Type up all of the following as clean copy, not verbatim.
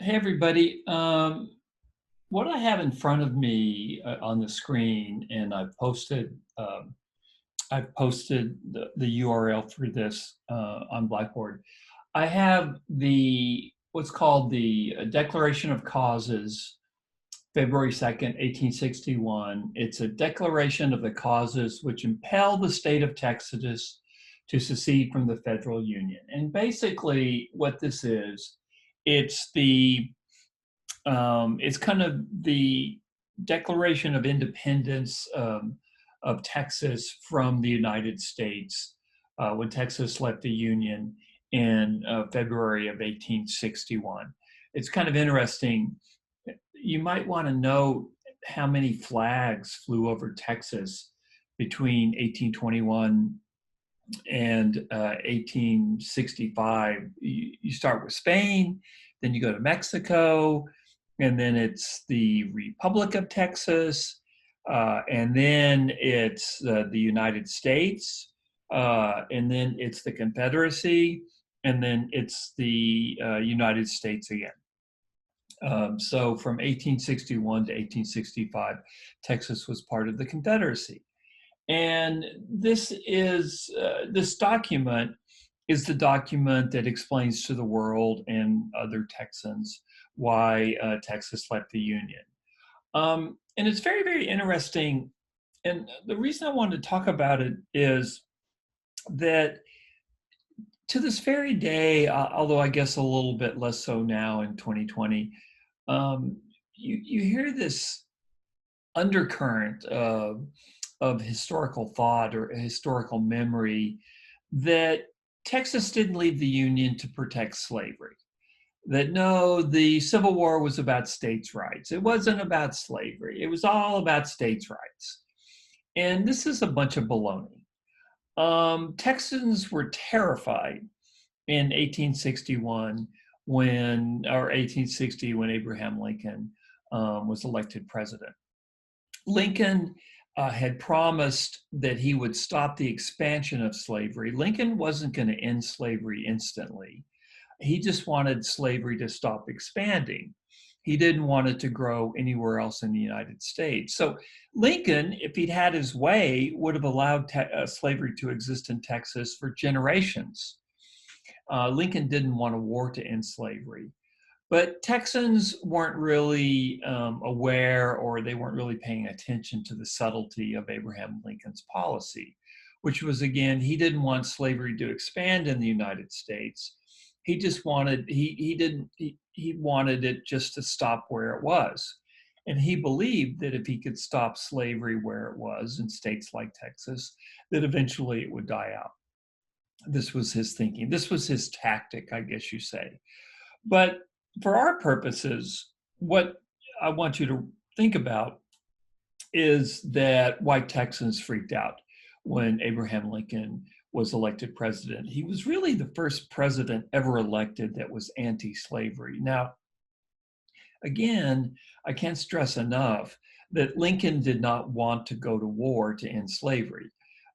Hey everybody. What I have in front of me on the screen, and I've posted the URL for this on Blackboard. I have the what's called the Declaration of Causes, February 2nd, 1861. It's a declaration of the causes which impel the state of Texas to secede from the federal union. And basically, what this is, it's the it's kind of the Declaration of Independence of Texas from the United States when Texas left the Union in February of 1861. It's kind of interesting. You might want to know how many flags flew over Texas between 1821 and 1865. You start with Spain, then you go to Mexico, and then it's the Republic of Texas, and then it's the United States, and then it's the Confederacy, and then it's the United States again. So from 1861 to 1865, Texas was part of the Confederacy. And this document is the document that explains to the world and other Texans why Texas left the Union. And it's very, very interesting. And the reason I wanted to talk about it is that to this very day, although I guess a little bit less so now in 2020, you hear this undercurrent of historical thought or historical memory that Texas didn't leave the Union to protect slavery. That no, the Civil War was about states' rights. It wasn't about slavery. It was all about states' rights. And this is a bunch of baloney. Texans were terrified in 1861 or 1860 when Abraham Lincoln was elected president. Lincoln had promised that he would stop the expansion of slavery. Lincoln wasn't going to end slavery instantly. He just wanted slavery to stop expanding. He didn't want it to grow anywhere else in the United States. So Lincoln, if he'd had his way, would have allowed slavery to exist in Texas for generations. Lincoln didn't want a war to end slavery. But Texans weren't really aware, or they weren't really paying attention to the subtlety of Abraham Lincoln's policy, which was, again, he didn't want slavery to expand in the United States. He just wanted, he wanted it just to stop where it was. And he believed that if he could stop slavery where it was in states like Texas, that eventually it would die out. This was his thinking. This was his tactic, I guess you say. But for our purposes, what I want you to think about is that white Texans freaked out when Abraham Lincoln was elected president. He was really the first president ever elected that was anti-slavery. Now, again, I can't stress enough that Lincoln did not want to go to war to end slavery.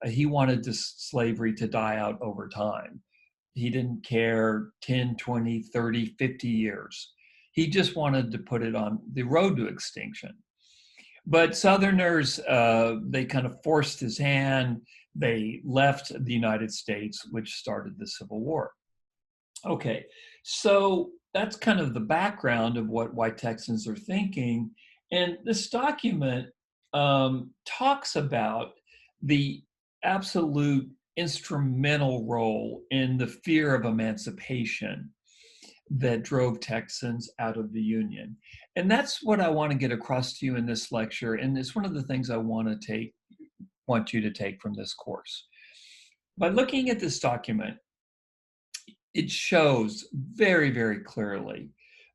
He wanted slavery to die out over time. He didn't care 10, 20, 30, 50 years. He just wanted to put it on the road to extinction. But Southerners, they kind of forced his hand. They left the United States, which started the Civil War. Okay, so that's kind of the background of what white Texans are thinking. And this document talks about the absolute instrumental role in the fear of emancipation that drove Texans out of the Union. And that's what I want to get across to you in this lecture. And it's one of the things I want you to take from this course. By looking at this document, it shows very, very clearly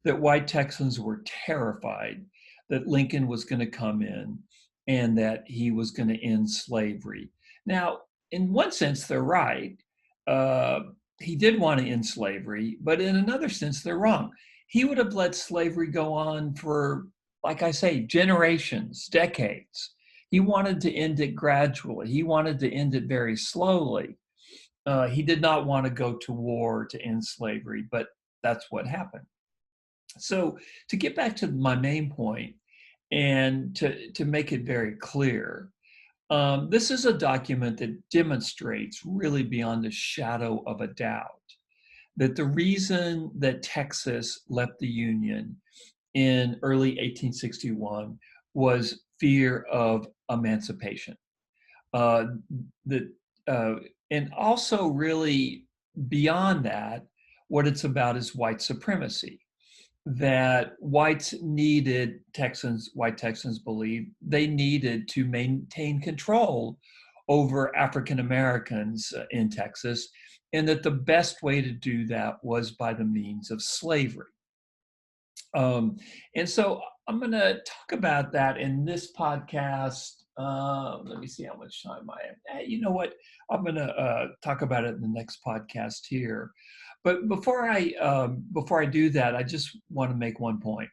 that white Texans were terrified that Lincoln was going to come in and that he was going to end slavery. Now, in one sense, they're right. He did want to end slavery, but in another sense, they're wrong. He would have let slavery go on for, like I say, generations, decades. He wanted to end it gradually. He wanted to end it very slowly. He did not want to go to war to end slavery, but that's what happened. So to get back to my main point and to make it very clear, this is a document that demonstrates really beyond a shadow of a doubt that the reason that Texas left the Union in early 1861 was fear of emancipation. Uh, that and also really beyond that, what it's about is white supremacy. That white Texans believed they needed to maintain control over African Americans in Texas, and that the best way to do that was by the means of slavery. And so I'm going to talk about that in this podcast. Let me see how much time I have. You know what? I'm going to talk about it in the next podcast here. But before I do that, I just want to make one point.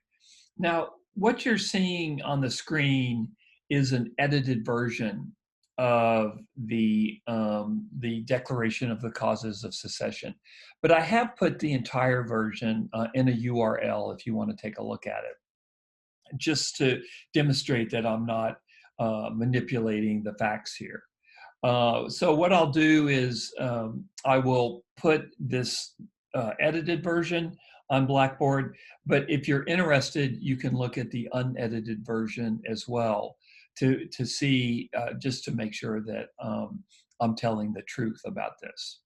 Now, what you're seeing on the screen is an edited version of the Declaration of the Causes of Secession. But I have put the entire version in a URL if you want to take a look at it, just to demonstrate that I'm not manipulating the facts here. So what I'll do is I will put this edited version on Blackboard, but if you're interested, you can look at the unedited version as well to see, just to make sure that I'm telling the truth about this.